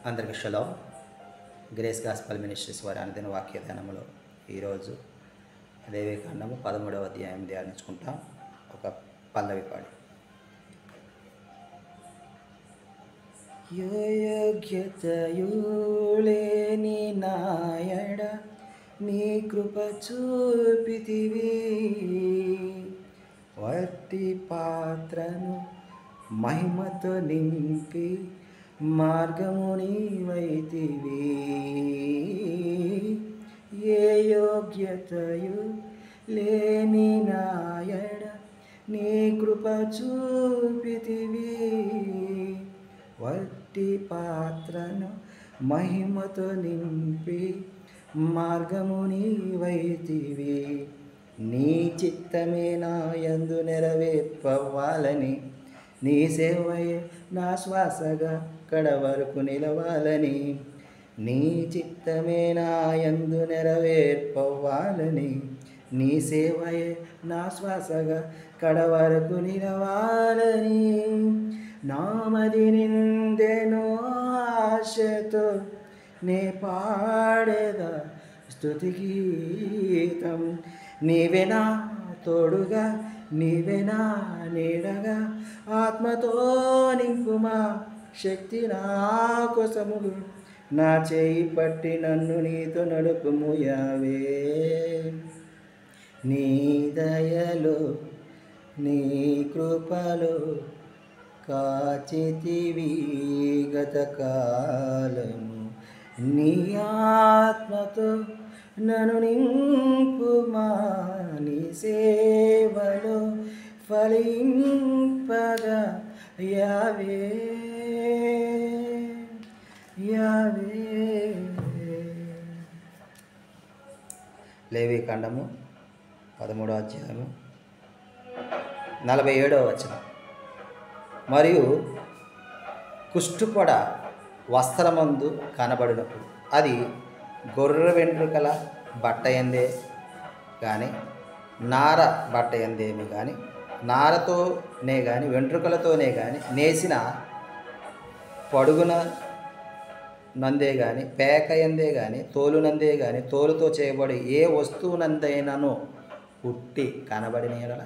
అందరికీ shalom. Grace gospel ministries వారి అనుదిన వాక్య ధ్యానంలో ఈరోజు లేవీకాండము 13వ అధ్యాయం ధ్యానించుకుంటాం. ఒక పల్లవి పాడి. యోగ్యతయు లేని నాయడ నీ కృప చూపితివి, వట్టి పాత్రను మహిమతో నింపి మార్గము నీవైతివి. ఏ యోగ్యతయు లేని నాయడ నీ కృప చూపితివి, వట్టి పాత్రను మహిమతో నింపి మార్గము నీవైతివి. నీ చిత్తమే నా యందు నెరవేర్పవ్వాలని, నీ సేవయే నా శ్వాసగా కడవరకు నిలవాలని. నీ చిత్తమే నా యందు నెరవేర్పవ్వాలని, నీ సేవయే నా శ్వాసగా కడవరకు నిలవాలని. నామది నిందెను ఆశతో నే పాడేదా స్తుతి గీతం. నీవే నా తోడుగా, నీవే నా నీడగా, ఆత్మతో నింపుమా శక్తి నా కోసములు. నా చేయి పట్టి నన్ను నీతో నడుపుము యావే. నీ దయలో నీ కృపలో కాచితివి గతకాలము. నీ ఆత్మతో నన్ను నింపుమా, నీ సేవలో ఫలింపగా యావే యావే. లేవీకాండము 13వ అధ్యాయము 47వ వచనం. మరియు కుష్టుపొడ వస్త్రమందు కనబడినప్పుడు అది గొర్రె వెంట్రుకల బట్ట ఎందే కానీ, నార బట్ట ఎందేమి కానీ, నారతోనే కానీ వెంట్రుకలతోనే కానీ నేసిన పడుగున నందే కానీ, పేక ఎందే కానీ, తోలునందే కానీ, తోలుతో చేయబడి ఏ వస్తువునందైనను పుట్టి కనబడిన యెడల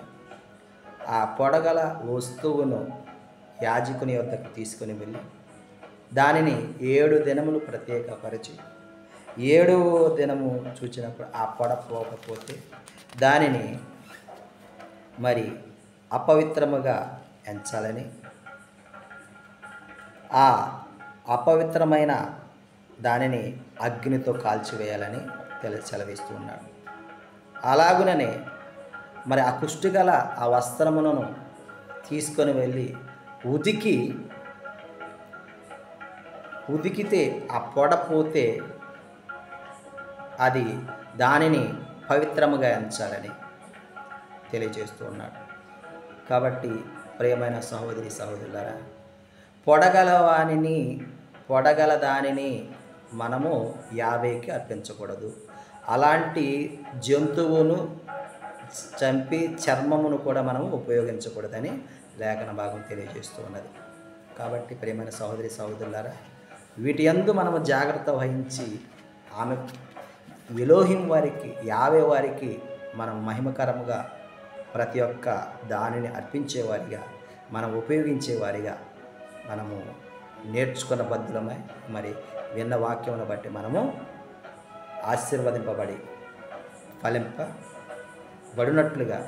ఆ పొడగల వస్తువును యాజకుని వద్దకు తీసుకుని వెళ్ళి దానిని 7 దినములు ప్రత్యేకపరిచి 7వ దినము చూచినప్పుడు ఆ పొడ పోకపోతే దానిని మరి అపవిత్రముగా ఎంచాలని, ఆ అపవిత్రమైన దానిని అగ్నితో కాల్చివేయాలని సెలవిస్తూ ఉన్నాడు. అలాగుననే మరి ఆ కుష్టిగల ఆ వస్త్రమును తీసుకొని వెళ్ళి ఉదికితే ఆ పొడ పోతే అది దానిని పవిత్రముగా ఎంచాలని తెలియజేస్తూ ఉన్నాడు. కాబట్టి ప్రియమైన సహోదరి సహోదరులారా, పొడగల దానిని మనము యావేకి అర్పించకూడదు. అలాంటి జంతువును చంపి చర్మమును కూడా మనము ఉపయోగించకూడదని లేఖన భాగం తెలియజేస్తూ ఉన్నది. కాబట్టి ప్రియమైన సహోదరి సహోదరులారా, వీటి యందు మనము జాగ్రత్త వహించి ఆమె ఎలోహిం వారికి, యావే వారికి మనం మహిమకరముగా ప్రతి ఒక్క దానిని అర్పించేవారిగా, మనం ఉపయోగించేవారిగా మనము నేర్చుకున్న బద్ధులమై మరి విన్న వాక్యమును బట్టి మనము ఆశీర్వదింపబడి ఫలింపబడినట్లుగా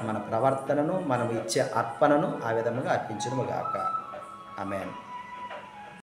మన ప్రవర్తనను, మనం ఇచ్చే అర్పణను ఆ విధముగా అర్పించునుగాక. ఆమేన్.